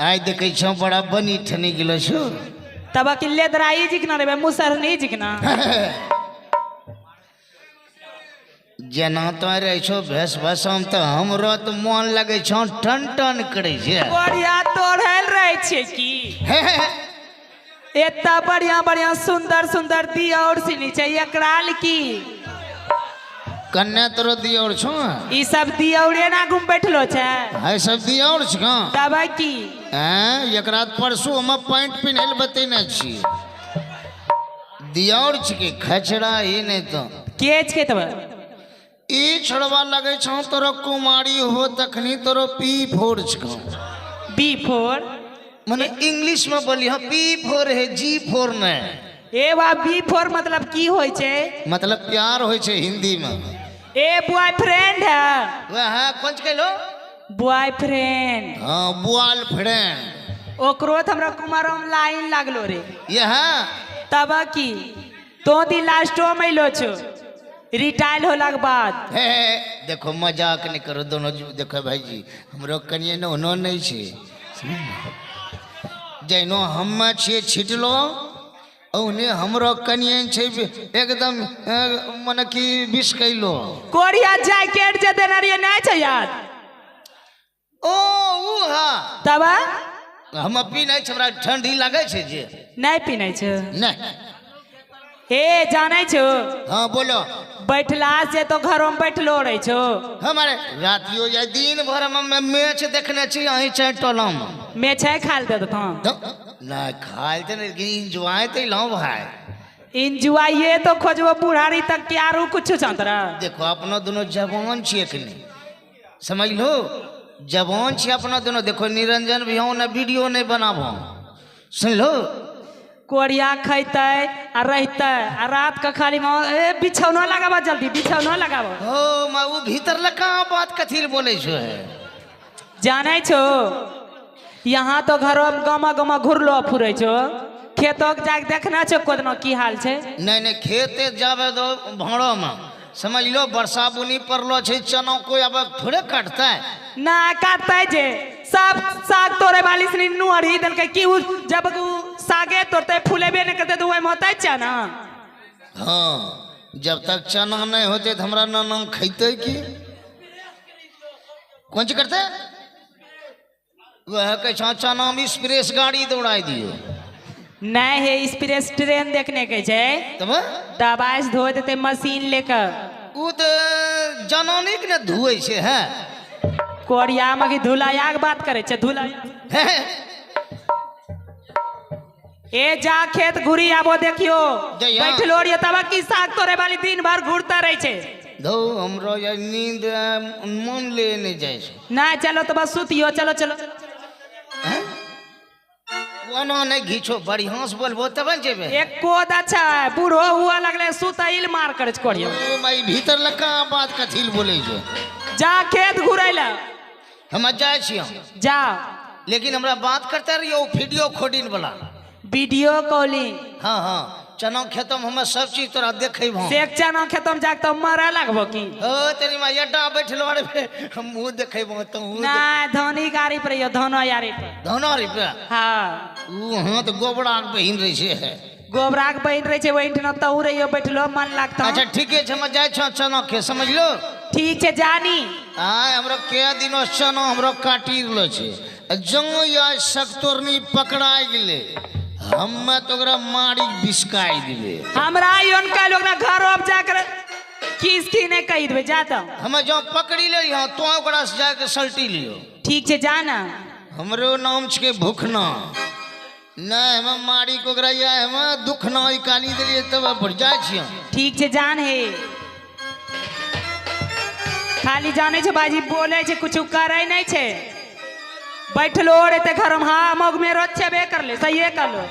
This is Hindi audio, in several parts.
आइ देखे छो बड़ा बनी ठनी गेलो छो तब अकेले दराई जिकना रे मुसर नहीं जिकना जना तो रहे छो भेस भसम तो हमरो तो मन लगे छो टन टन करे छे बढ़िया तोड़ल रहे छे की इतना बढ़िया बढ़िया सुंदर सुंदर दिया और सिनी चाहिए एकराल की कन्या तोरो दिया और छो ई सब दिया और ना घूम बैठलो छे है सब दिया और छ तब की हैं एकरा परसू हम पैंट पिन्हल बतेने छी दिया और छ के खचड़ा ही नहीं तो केच के तब ई छड़वा लगे छो तोरो कुमारी हो तखनी तोरो पी फोर छ B4 माने इंग्लिश में बोली हां P4 है G4 नहीं ए बा B4 मतलब की होय छे मतलब प्यार होय छे हिंदी में ए बॉयफ्रेंड है वह कौन कहलो बॉयफ्रेंड हां बॉयफ्रेंड ओकरो त हमरा कुमारम लाइन लागलो रे यह तब की तो दी लास्टो में लो छो रिटायर होला के बाद हे देखो मजाक नहीं करो दोनों देखो भाई जी हमरो कनिए न ओनो नहीं छे जैनो हम छे छिटलो औने हमरो कनिए छे एकदम मन की विष कैलो कोरिया जैकेट जे देना रे नहीं छ याद ओ ऊ हां तब हम पी नहीं छबरा ठंडी लागे छे जे नहीं पीनै छ नहीं हे जानै छो हां बोलो बैठला से तो घरों में बैठलो रहे छो हमारे रातियो या दिन भर में मैच देखने छी अही चाहे टोलम मैं छै खाल दे तो ना खाल ते नहीं एंजॉय ते लो भाई एंजॉय ये तो खोजबो बुढ़ारी तक के आरो कुछ चंतरा देखो अपना दोनों जवान छी एखनी समझ लो जवान छी अपना दोनों देखो निरंजन भी हो ना वीडियो नहीं बनाबो सुन लो कोरिया खैते आ रहते आ रात का खाली बिछौना लगाबो जल्दी बिछौना लगाबो ओ मा वो भीतर लका बात कथी बोले छो है जानै छो यहाँ तो घरों में गमा गमा घुरलो फुरै छो खेतों के जाके देखना छो कोदनो की हाल छे नहीं नहीं खेते जावे दो भाड़ो में समझ लो वर्षा बुनी पड़लो छे चना कोई अब थोड़े काटता है ना काटता जे सब साग तोड़े वाली सनी नुअरी दल के की जब सागे तोड़ते फूलेबे नहीं करते तो वही होता है ना हाँ जब तक चना नहीं होते तो हमरा नाम खैते की कौन सी करते वह कह चना में एक्सप्रेस गाड़ी दौड़ा दियो नहीं है एक्सप्रेस ट्रेन देखने के छे तब दबाई से धो देते मशीन लेकर वो तो जनानी के न धुए छे है कोरिया में की धुलाया के बात करे छे धुलाया ए जा खेत घुरी आबो देखियो बैठलो रे तब की साग तोड़े वाली दिन भर घूरता रहे छे दो हमरो या नींद मन ले नहीं जाए ना चलो तो बस सुतियो चलो चलो वनो नहीं घीचो बढ़िया से बोलबो तब न जेबे एक कोद अच्छा है बूढ़ो हुआ लगले सुतइल मार करे कोरियो ओ माई भीतर लका बात कथील बोले छो जा खेत घुरैला हम जाए छियो जा लेकिन हमरा बात करते रहियो वीडियो खोडिन वाला वीडियो कॉलिंग हाँ हाँ चना खेतम हम सब चीज तोरा देखेब हम सेक चना खेतम जाके तो मरा लगबो की ओ तेरी मां यड्डा बैठलो रे हम मुंह देखेब तो ना धोनी गाड़ी पर यो धोनो यारी पर धोनो रे पे हां ऊ हां तो गोबड़ा के बहिन रही छे गोबरा के बहिन रही छे वही न तो रहियो बैठलो मन लागता अच्छा ठीक है हम जाय छ चना खे समझ लो ठीक है जानी आय हमरो के दिनो चना हमरो काटी गेलो छे जंग या सकतोरनी पकड़ाई गेले हम तो ओकरा मारी बिस्काई दिबे हमरा योन का लोग ना घर अब जाकर किसकी ने कही देबे जाता हम जो पकड़ी ले हां तो ओकरा से जाके सल्टी लियो ठीक छे जाना हमरो नाम छे भूखना ना हम मारी को ओकरा या हम दुखना ई काली देलिए तब बढ़ जाय छियो ठीक छे जान है खाली जाने छे बाजी बोले छे कुछ करे नहीं छे बैठलो रहते घर में हाँ मग में रोज छेबे कर ले सही कर लो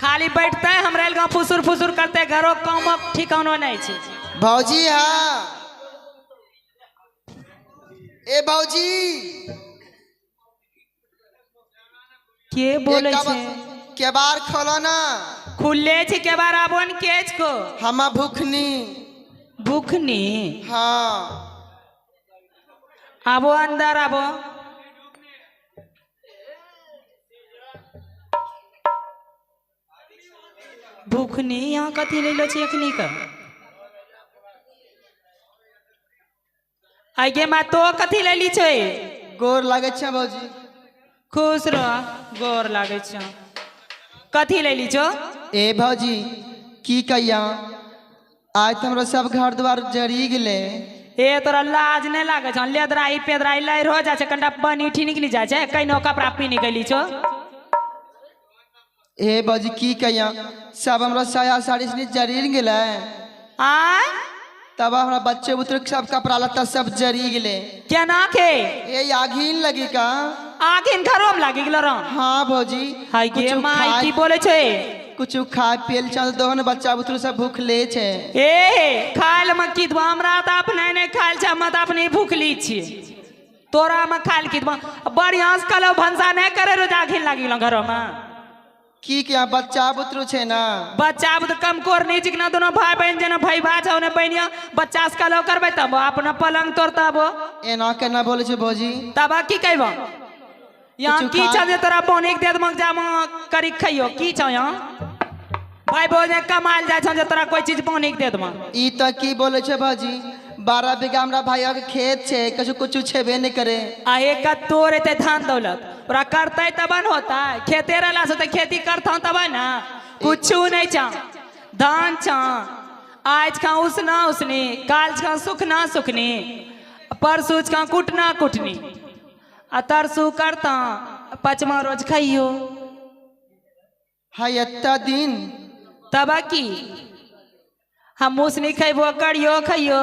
खाली बैठते हमरा गाँव फुसुर फुसुर करते घरों काम ठिकानो नहीं छे भौजी हाँ ए भौजी के बोले छे केबार खोलो ना खुले छे केबार आबोन केच को हम भूखनी भूखनी हाँ आबो अंदर आबो भूखनी यहाँ कथी ले लो छी एखनी का आगे मैं तो कथी ले ली छै गोर लागे छै भौजी। खुश रह गोर लागे छ कथी ले ली छो ए भौजी की कहिया आज तो हमरा सब घर द्वार जरी गेले। ए तोरा लाज नहीं लागे छ लेदराई पेदराई लैर हो जा छै कनिटा पानी उठी निकली जा छै कहिनो कपड़ा पी निकली छो ए भौजी की कहिया सब हमरा साया साड़ी से जरी गेले। आय तब हमरा बच्चे बुतरु सब कपड़ा लत्ता सब जरी गेले। केना के ए आगिन लगी का आगिन घरों में लागी गेलो रह हाँ भौजी हाय गे कुछो माई खाए- की बोले छै कुछ खाए पियल चल दोहन बच्चा बुतरु सब भूख ले छै। ए खाइल में की दवा हमरा त अपने नहीं खाइल छ हम त अपने भूखली छी तोरा में खाइल की दवा बढ़िया से कलो भंसा नहीं करे रोज आगिन लागी गेलो घरों में की किया बच्चा बुतरु छै ना बच्चा अब तो कम कोर नहीं चिकना दोनों भाई बहन जना भाई बा छौ ने बहनिया बच्चा से कलो करबे तब अपना पलंग तोड़ता वो एना केना बोले छै भौजी। तब की कहबो यहाँ कुछ की खा- छ जे तोरा बोनिक दे दमक जाम करी खइयो की छ यहाँ भाई बहन कमाल जाय छ जे तोरा कोई चीज बोनिक दे दम ई तो की बोले छै भौजी 12 बीघा हमरा भाइयों के खेत छै कुछ कुछ छेबे नहीं करे। आ एक तोर एते धान दौलत ओरा करते तब न होता खेते रहला से तो खेती करता तब ना कुछ नहीं छ धान छ आज का उसना उसनी काल का सुखना सुखनी परसू का कुटना कुटनी आ तरसू करता पचमा रोज खाइयो हाय एत्ता दिन तब की हम उसनी खैबो करियो खइयो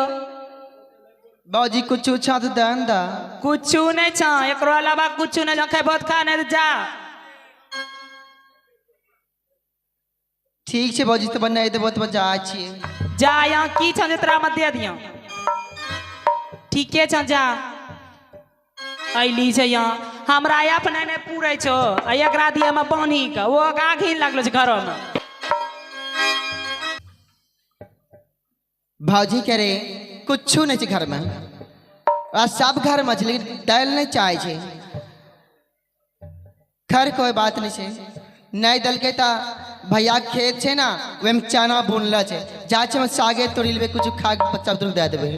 भौजी कुछ छात दन दा कुछ नहीं छ एकरो अलावा कुछ नहीं खैबो त खा नहीं जा ठीक छै भौजी तो बनाई देबो तो जाय छी। जा यहाँ की छ जे तोरा में दे दिया ठीके छ जा अली छै यहाँ हमरा अपने नहीं पूरे छो आ एकरा दिया में पानी का वो आघी लगलो छै घरों में भौजी करे कुछ नहीं छै घर में आ सब घर में छै लेकिन दाल नहीं चाहे छै। खैर कोई बात नहीं छै नहीं दल के ता भैया खेत छै ना वे में चना बुनला छै जा छै हम सागे तोड़ी लेबे कुछ खा के बच्चा बुतरु दे देबे।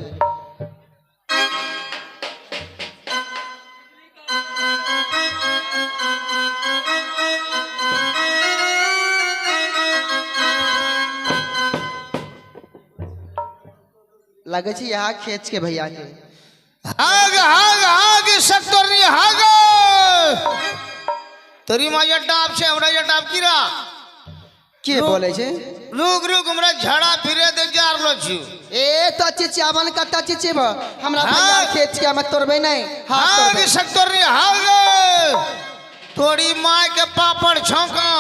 लगे छै यहाँ खेत के भैया के हाग हाग हाग सक्तोरनी हाग तोरी माया डाब छे हमरा ये डाब कीरा के बोले छै रुक रुक हमरा झाड़ा फिरे दे जारलो छु ए तो चिचियावन कत्ता चिचिब हमरा हाँ। भैया खेत के मत तोड़बे नहीं हाथ हाग तोड़बे। सक्तोरनी हाग तोरी माय के पापड़ छौका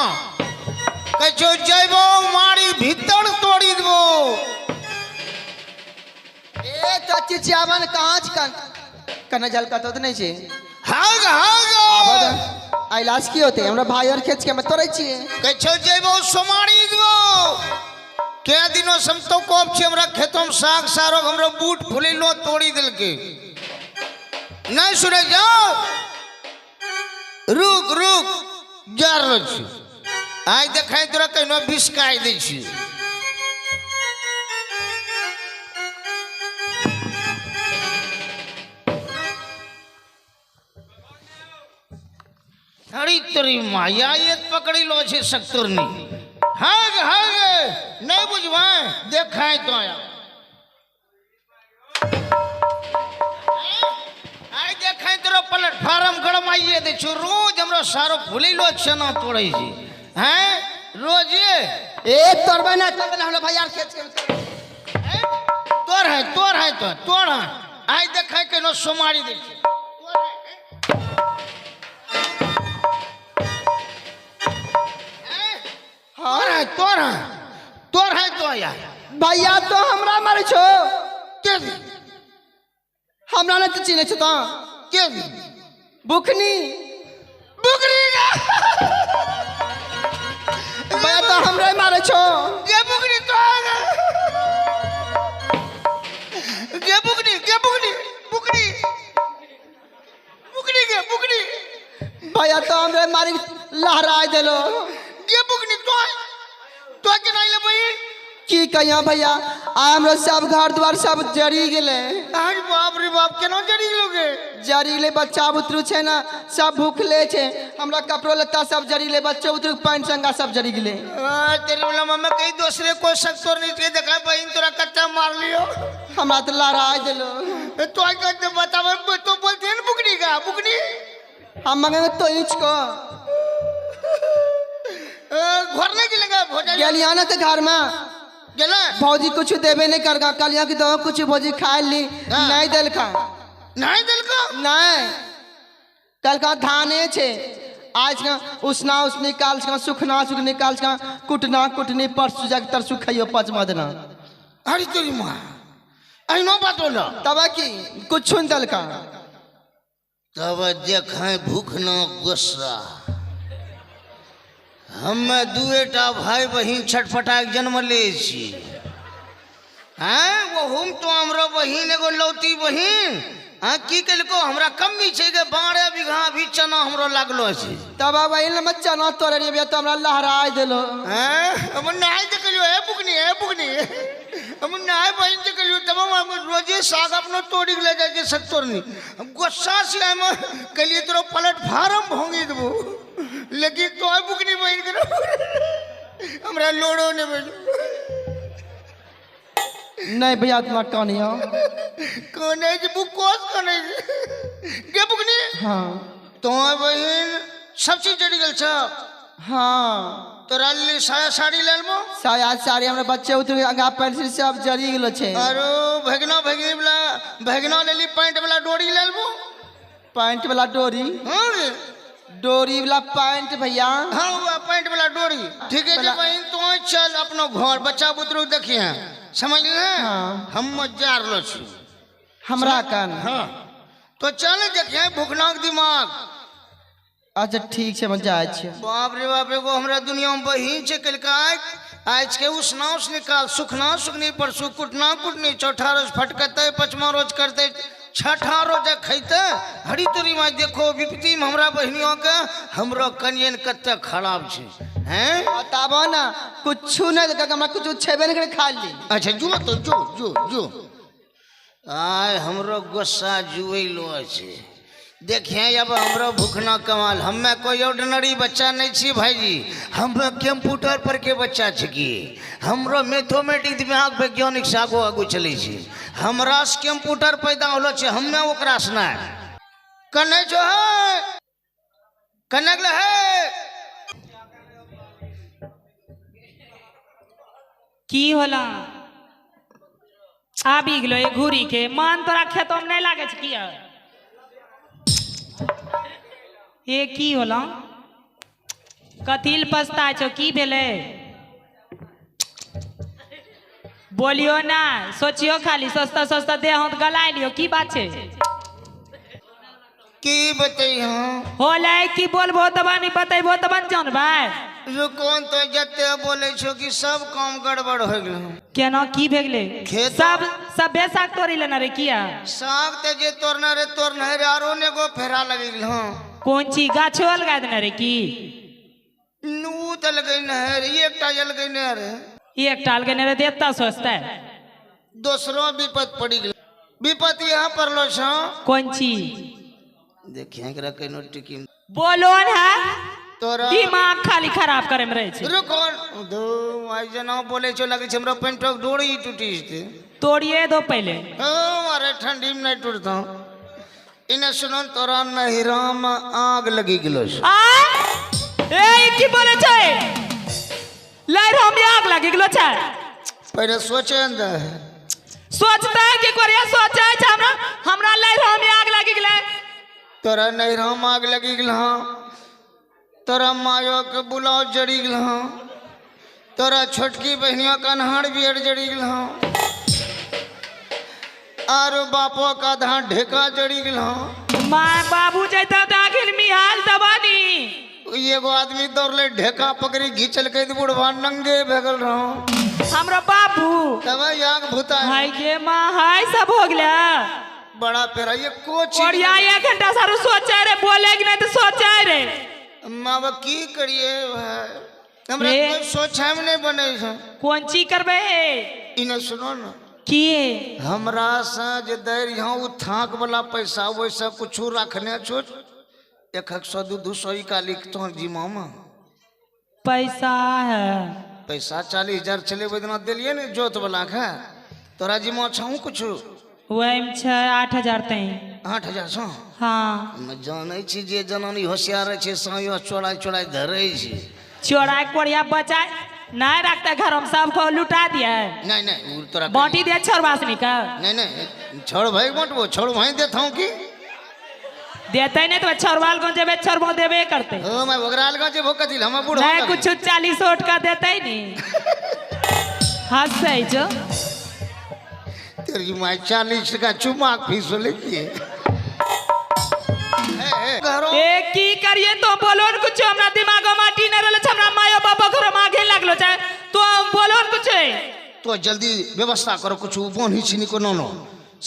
कछो जइबो मारी भीतर तोड़ी देबो। ए तो चिचियावन कांच कन जल का तो नहीं छै हाग हाग आइलास की होते हमरा भाई और खेत के मत तोड़ै छिए कछो जइबो सोमारी देबो के दिनो सम तो कोप छे हमरा खेतम साग सारो हमरो बूट फुलिलो तोड़ी देलके नहीं सुने जाओ रुक रुक जारलो छु आइ देखाइ तोरा कहिनो बिस्काई दै छी। अरे तेरी माया ये पकड़ी लो छे सक्तुरनी हाग हाग नहीं बुझवाए देखाए तो आया आई देखाए तेरो प्लेटफार्म गड़माइए दे छु रोज हमरो सारो भूली लो चना तोड़ै छी हैं रोज ए तोड़बे ना हमरा भाई और खेत के तोड़ है तो तोड़ है आई देखाए के नो सोमारी दे छु तोड़ है तो आया भैया तो हमरा मारे छो के हमरा ने तो चिन्हे छो तो के बुखनी बुकरी भैया तो हमरे मारे छो ये बुकरी तो आ गया ये बुकरी बुकरी के बुकरी भैया तो हमरे मारी लहराए देलो ये बुकनी तो तो के नहीं ले भाई की कहिया भैया आ हमरो सब घर द्वार सब जरी गेले। अरे बाप रे बाप केना जड़ी लोगे जरी गेले बच्चा बुतरू छे ना सब भूखले छे हमरा कपड़ो लत्ता सब जरी गेले बच्चा बुतरू पैंट संगा सब जरी गेले। तेरे वाला मम्मा कहीं दूसरे को सक्सोर नहीं के देखा बहन तोरा कच्चा मार लियो हमरा तो लड़ाई देलो। तो आई कहते बतावे तो बोलते हैं बुकनी का बुकनी हम मंगे तो इंच को घर नहीं गिलेगा भोजन गेलिया ना तो घर में गेला भौजी कुछ देबे नहीं करगा कलिया की दो कुछ भौजी खा ली नहीं दिल का नहीं दिल को नहीं कल का धाने छे आज का उसना उस निकाल का सुखना सुख निकाल का कुटना कुटनी परसु जग तर सुखइयो पचमा देना। अरे तेरी माँ आई नो बात बोलो तब की कुछ छुन दल का तब देखें भूख न गुस्सा हमें दुएटा भाई बहन छटपटा के जन्म ले छी हैं वो हम तो हमरो बहन एगो लौती बहन हाँ की कलको हमरा कमी छे के 12 बीघा भी चना हमरो लागलो छे तब वही में चना तोड़े रे तो हमरा लहराई देलो हैं हम नहाई देखलियो है बुकनी हम नहाई बहन देखलियो तब हम रोजे साग अपनो तोड़ी के ले जाय के सत्तोरनी हम गुस्सा से हम कलिए तोरो पलट फारम भोंगी देबो लेकिन तो बुकनी बहन करो हमरा लोड़ो ने भेजो नहीं भैया इतना कहानिया कोने जी बुकोस कोने के बुकनी हाँ तो बहन सब चीज जड़ी गल छ हाँ तोरा लिए साया साड़ी लेलबो साया साड़ी हमरा बच्चे उतर आगा पेंसिल सब जरी गेलो छे आरो भगना लेली पैंट वाला डोरी लेलबो पैंट वाला डोरी हां रे डोरी वाला पैंट भैया हाँ वो पैंट वाला डोरी ठीक है जी बहन तो चल अपनो घर बच्चा बुतरू देखिए समझ ले हाँ। हम जार लो छी हमरा कान हाँ तो चल देखिए भूखनाक दिमाग अच्छा ठीक छे हम जाय छे बाप रे बाप एगो हमरा दुनिया में बहिन छे कलका आज के उसना उस निकाल सुखना सुखनी परसु कुटना कुटनी चौथा रोज फटकते पचमा रोज करते छठा रोज खैते हरी तोरी में देखो विपत्ति में हमरा बहनियों के हमरो कनियन कते खराब छे हैं बताबो ना कुछ नहीं देखा हमरा कुछ छेबे नहीं करे खा ली अच्छा जो तो जो आय हमरो गुस्सा जुएलो छे देखिए अब हमरो भूखना कमाल हमें कोई ऑर्डिनरी बच्चा नहीं छी भाईजी हम कंप्यूटर पर के बच्चा छिकी हमरो मैथमेटिक्स दिमाग वैज्ञानिक से आगो आगू चले छी हमरा से कंप्यूटर पैदा होलो छे हमें ओकरा से ना कने जो है कनगले है की होला आबी गेलो ए घूरी के मान तोरा खेतो में नहीं लागे छ किया ये की होला कथिल पछता छो की भेले बोलियो ना सोचियो खाली सस्ता सस्ता दे हाथ गलाय लियो की बात छे की बताई हां होले की बोलबो तब नहीं बतेबो तब जान भाई रुकोन तो जते बोले छो कि सब काम गड़बड़ हो गेल केना की भे गेले खेत- सब बेसाक तोड़ी लेना रे किया साग ते जे तोरना रे तोरना रे आरो ने गो फेरा लगी गेल हां कौन ची गाछो लगा देना रे की नू त लगे न रे एकटा जल गई न रे एक टाल के ने देता सोचता है दूसरो विपत पड़ी गेल विपत यहाँ पड़लो छ कौन ची देखिए एकरा केनो टिकी बोलो ना तोरा दिमाग खाली खराब करे में रहे छे रुको दो आई जना बोले छो लगे छ हमरा पेंटो डोरी टूटी छे तोड़िए दो पहले ओ मारे ठंडी में नहीं टूटता इने सुनो तोरा नहिरा में आग लगी गेलो छ आ ए की बोले छे लहर हम आग लगी गेलो छे पहले सोचे न सोचता है कि कोरिया सोचे छे हमरा लहर हम आग लगी गेले तोरा नहिरा में आग लगी गेल हां तोरा मायो के बुलाव जड़ी गेल हां तोरा छोटकी बहनिया का अनहार बियर जड़ी गेल हां आरो बापो का धान ढेका जड़ी गेल हां मां बाबू जैता त आखिर मिहाल दबानी एगो आदमी दौड़ले ढेका पकड़ी घिचल के बुढ़वा नंगे भगल रहो हमरा बाबू तब आग भूता हाय गे मां हाय सब हो गेला बड़ा पेरा ये कोची और यहाँ 1 घंटा सारू सोचे रे बोले कि नहीं तो सोचे रे माँ की करिए भाई हमरा ए। कोई सोचा में नहीं बने छै कौन ची करबे इने सुनो ना किए हमरा से जे दैर यहाँ उ थाक वाला पैसा वैसा कुछ रखने छो 100 200 का लिखतो जी मामा पैसा है पैसा 40,000 चले वेदना दिलिए ने जोत वाला का तोरा जी मां छाऊ कुछ वही में 8,000 तई 8,000 छौ हाँ मैं जानै छी जे जनानी होशियार छै सायो चोराई चोराई धरै छी चोराय कोड़िया बचाए नहीं रखते घर हम सबको लुटा दिया नहीं नहीं उ तोरा बांटी दिया छोरवासनी का नहीं नहीं छोड़ भाई बंटबो छोड़ भाई देथौ की देते नहीं तो छोरवाल को जेबे छोरबो देबे करते हो मैं ओगराल गांव जे भोक दिल हम बूढ़ नहीं कुछ 40 ओट का देते ही नहीं हंसते जो तेरी मां 40 का चुमा फीस लेके ए की करिए तो बोलो न कुछ हमरा दिमाग में माटी न रहल छ हमरा मायो बाबा घर मागे लागलो छ तो बोलो न कुछ तो जल्दी व्यवस्था करो कुछ बोनी छिनी को नो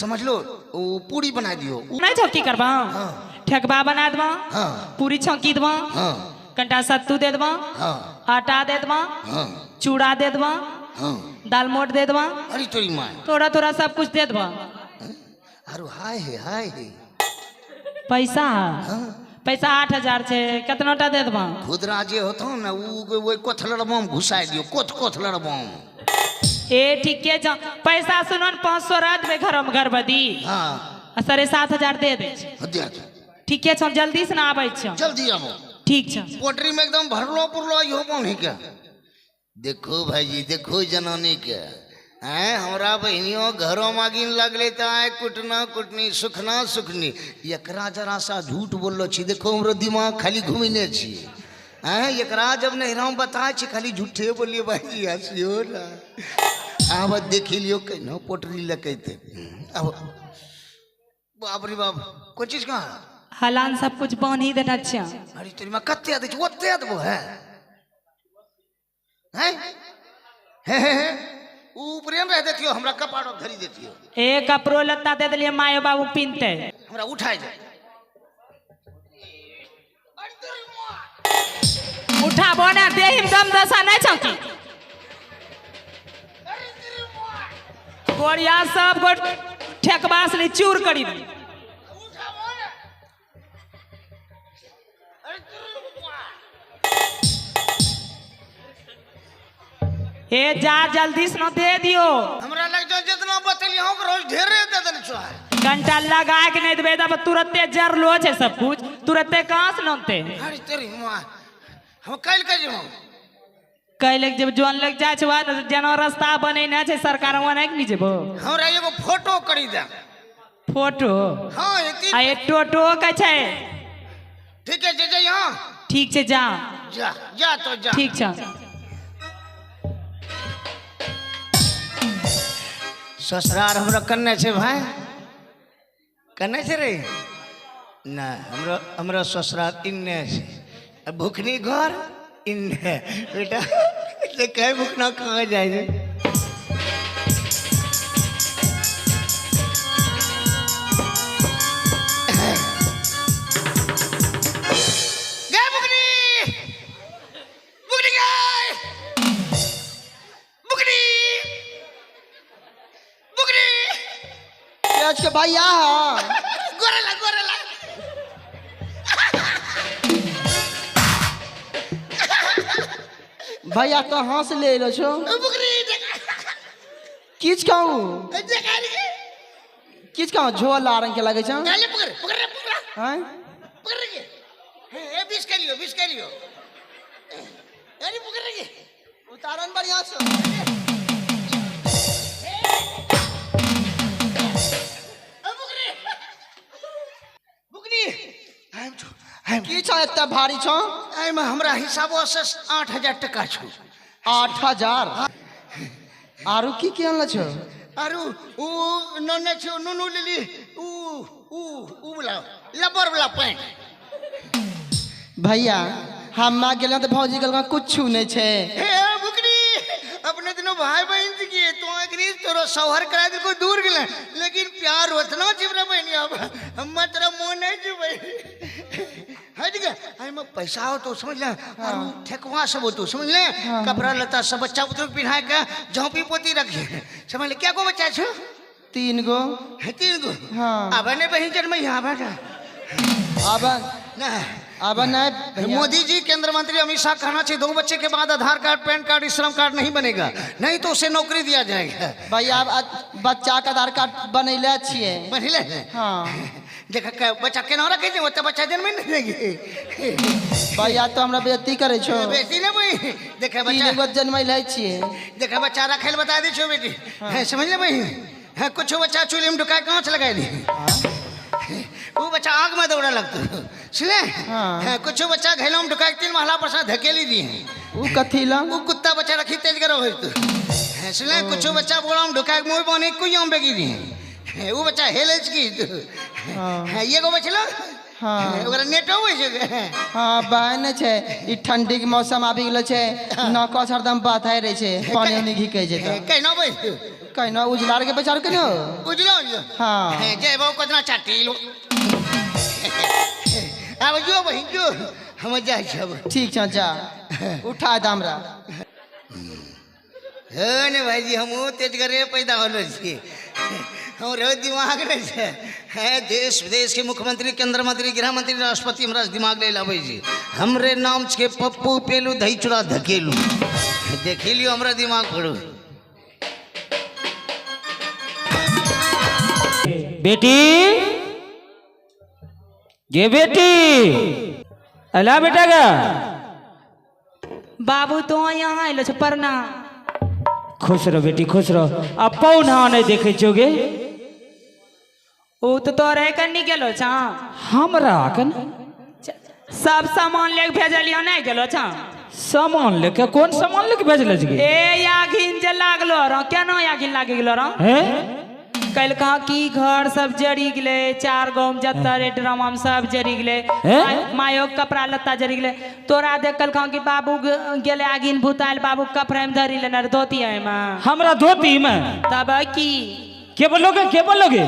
समझ लो वो पूरी बना दियो नहीं छौ की करबा ठेकबा बना देबा हां पूरी छौंकी देबा हां कंटा सत्तू दे देबा हां आटा दे देबा हां चूड़ा दे देबा हां दाल मोट दे देबा अरे तेरी मां थोड़ा थोड़ा सब कुछ दे देबा अरे हाय है पैसा हां पैसा 8,000 छे कितनाटा दे देबा खुदरा जे होतो ना वो कोथलड़ बम घुसाई दियो कोथलड़ बम ए ठीक है जा पैसा सुनो न 500 रात में घर में गरबदी हां 7,500 दे दे हदिया ठीक है छ जल्दी से ना आबै छ जल्दी आवो ठीक छ पोटरी में एकदम भरलो पुरलो यो बम के देखो भाईजी देखो जनानी के हैं हमरा बहनियों घरों मागिन लगले त आय कुटना कुटनी सुखना सुखनी एकरा जरा सा झूठ बोललो छी देखो हमरो दिमाग खाली घुमिने छी हैं एकरा जब नहिराम बताय छी खाली झूठे बोलिए भाईजी हसियो ना आब देख लियो कनो पोटरी लकैते अब बाप रे बाप कोई चीज का हलान सब कुछ बांध ही देना अच्छा अरे तेरी मां कत्ते दे छी ओते देबो है हैं ऊपरे में रह देतियो हमरा कपाड़ो धरी देतियो एक कपड़ो लत्ता दे देलिए माय बाबू पिनते हमरा उठाई दे उठाबो ना देहिम दम दशा नहीं छौकी गोड़िया सब गोट ठेकबास ली चूर करी दी ए जा जल्दी से न दे दियो हमरा लग जो जितना बतलियो हम रोज ढेरे दे देन छो घंटा लगा के नहीं देबे तब तुरंते जर लो छे सब कुछ तुरंते कहां से नते अरे तेरी मां हम कल के जेबो कैले जब जोन लग जाय छै वा जेना रास्ता बने ना छै सरकार वने के नहीं जेबो हमरा एगो फोटो करी दे फोटो हां एती आ ए टोटो के छै ठीक है जे यहां ठीक छै जा जा जा तो जा ठीक छै ससुरार हमरा कन्ने छे भाई कन्ने छे रे ना हमरा ससुरार इन्ने छे भूखनी घर इन्ने बेटा ले कहे भूखना कहाँ जाए रे गए भूखनी भूखनी गए भूखनी भूखनी आज के भैया गोरेला गोरेला भैया कहाँ से ले लो छो बुकरी किच कहूँ देखा रे किच कहूँ झोला रंग के लगे छो गाले पकड़ पकड़ रे पकड़ हैं पकड़ रे ए 20 के लियो अरे पकड़ रे उतारन बढ़िया छो बुकनी की छो इतना भारी छो आई में हमरा हिसाबो से 8,000 टका छो 8,000 आरु की अनल छो आरु उ नने छो नुनु लेली उ वाला लबर वाला पैंट भैया हम गेल तो भौजी गल कुछ नहीं छे हे बुकनी अपने दिनों भाई बहन से किए तो अग्रीज तोरो सौहर करा दिल को दूर गेले लेकिन प्यार उतना चिपरा बहनी अब हम तेरा मोह नहीं जुबे है ठीक है में पैसा हो तो समझ ले और ठेकवा सब हो तो समझ ले कपड़ा लता सब बच्चा पुत्र पिन्हाए के झोंपी पोती रखे समझ ले क्या को बच्चा छो 3 गो। 3 गो हाँ। अब ने बहिन जन्म यहाँ बेटा अब ना अब नहीं मोदी जी केंद्र मंत्री अमित शाह कहना चाहिए 2 बच्चे के बाद आधार कार्ड पैन कार्ड श्रम कार्ड नहीं बनेगा नहीं तो उसे नौकरी दिया जाएगा भाई अब बच्चा के आधार कार्ड बनैले छिए। बनले हाँ देखा बच्चा केना रखे छै ओते बच्चा जन्म नहीं देगी भैया तो हमरा बेइज्जती करे छो। बेटी ने भाई देखा बच्चा 3 गो जन्मैले छिए। देखा बच्चा रखे बता दे छो बेटी है समझ ले भाई है कुछ बच्चा चूल्हे में ढुका कांच लगा दी वो बच्चा आग में दौड़ा लगता सुने हाँ। कुछ बच्चा घैलों में ढुका 3 महला पर साथ धकेली दी वो कथी ला वो कुत्ता बच्चा रखी तेज करो है तो सुने कुछ बच्चा बोला में ढुका मुंह बने कोई आम बेगी दी वो बच्चा हेलेज की हाँ। ये को बचलो हाँ ओकरा नेटो होइ छै हाँ बहन छै ई ठंडी के मौसम आबि गेलो छै नाको हरदम बाथाय रहे छै पानी उनी घिकै छै त कहनो भाई कहनो उजलार के बेचारो केनो बुझलो हाँ जय बाबू कितना चाटी लो अब जो बहिन जो हम जाय छब ठीक छ जा उठा द हमरा हे ने भाईजी हम तेज करे पैदा होलो छी हमरो दिमाग रे छै है देश विदेश के मुख्यमंत्री केंद्र मंत्री गृह मंत्री राष्ट्रपति हमरा दिमाग ले लाबै छी हमरे नाम छै पप्पू पेलू दही चूड़ा धकेलू देखि लियो हमरा दिमाग पड़ो बेटी ये बेटी अला बेटा गा बाबू तो यहाँ आइलो छ परना खुश रहो बेटी खुश रहो अब पौना नहीं देखे छोगे ओ तो तोरे कन्नी गेलो छ हमरा कन सब सामान लेके भेजलियो नहीं गेलो छ सामान लेके कौन सामान लेके भेजले छी ए यागिन जे लागलो र केना यागिन लागे गेलो र हैं कल कहा कि घर सब जड़ी गेले 4 गांव जत्तर ड्रामा में सब जड़ी गेले मायो कपड़ा लत्ता जड़ी गेले तोरा देख कल कहा कि बाबू गेले आगिन भूताल बाबू कपड़ा में धरी लेना धोती है में हमरा धोती में तब की के बोलोगे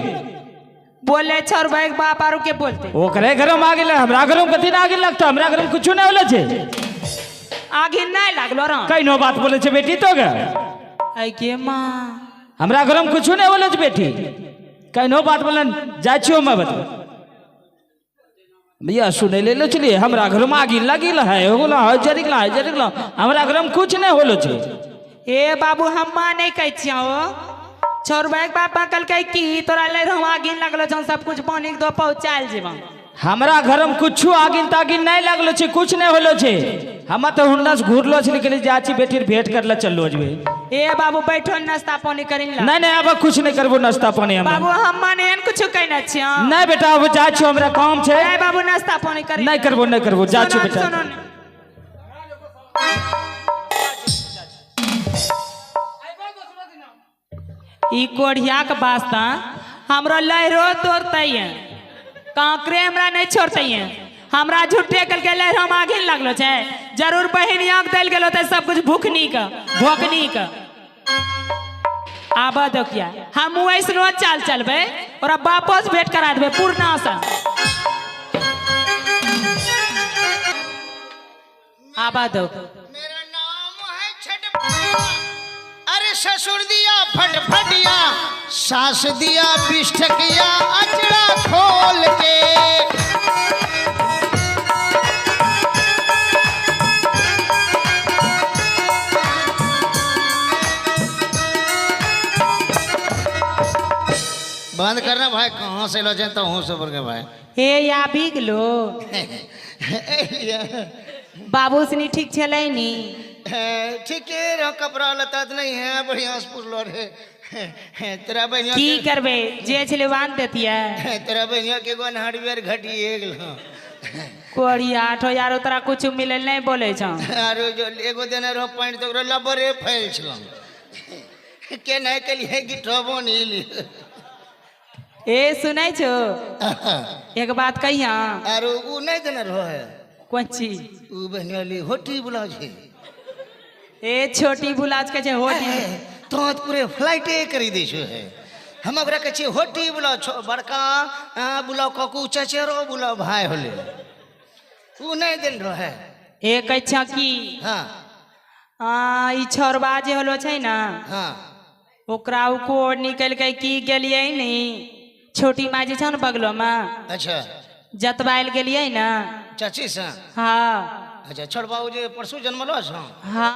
बोले छोर भाई बाप आरु के बोलते ओकरे घर में आ गेले हमरा घर में कथि ना आगे लगता हमरा घर में कुछ नहीं होले छे आगिन नहीं लागलो र कइनो बात बोले छे बेटी तो गे आई के मां हमरा घर में कुछ नहीं होले छे बेटी कइनो बात बोलन जा छियो मैं बता भैया सुने ले लो चलिए हमरा घर में आगी लगिल है होला जरिगला हमरा घर में कुछ नहीं होलो छे ए बाबू हम नहीं कह छियो छोर भाई पापा कल कह की तोरा ले हम आगिन लागलो छ सब कुछ पानी दो पहुंचाल जेबा हमरा घर में कुछ आगिन तागिन नहीं लगलो छे कुछ नहीं होलो छे हम तो हुंडा से घूरलो छे निकल जाची बेटी भेंट करला चललो जबे ए बाबू बैठो नाश्ता पानी करिन ला नहीं अब कुछ नहीं करबो नाश्ता पानी हम बाबू हम माने एन कुछ कहना छियो नहीं बेटा अब जा छियो हमरा काम छे ए बाबू नाश्ता पानी करिन नहीं करबो जा छियो बेटा ई कोढ़िया के वास्ता हमरा लहरो तोड़तै कांकरे हमरा नहीं छोड़तै हमरा झूठे कल के लहर हम आगे लगलो छे जरूर बहिन आंख देल गेलो त सब कुछ भूखनी का भोकनी का आबा देखिया हम ऐसनो चाल चलबे और वापस भेंट करा देबे पूर्णा से आबा दो मेरा नाम है छटपटिया अरे ससुर दिया फटफटिया सास दिया बिष्ठकिया अचड़ा खोल के बंद करना भाई कहाँ से लो तो हूँ सब के भाई हे या बिगलो बाबू सनी ठीक छलै नी ठीक है कपड़ा लता तो नहीं है बढ़िया से पुरलो रे तेरा बहनिया की करबे जे छले बांध देतिया तेरा बहनिया के गन हार्डवेयर घटिए गेलो कोड़ी 8000 तोरा कुछ मिलल नहीं बोले छ अरे जो एगो देने रहो पॉइंट तो लबरे फैल छलो के नहीं के लिए गिटबो नहीं ली ए सुनै छो एक बात कहिया अरे उ नहीं देने रहो है कोन चीज उ बहनिया ली होटी बुला छे ए छोटी बुलाज के छे होटी तो पूरे फ्लाइटे करी दे छो है हम ओकरा के छे होटी बुलाओ बड़का बुलाओ ककू चचेरो बुलाओ भाई होले ऊ नहीं दिन रहे। एक अच्छा की हाँ ई छोरबा जे होलो छै ना हाँ ओकरा उ कोड निकल के की गेलिए नी छोटी माँ जे छै ने बगलो में अच्छा जतवाइल गेलिए ना चाची से। हाँ अच्छा छोड़ बाबू जे परसू जन्मलो छ। हाँ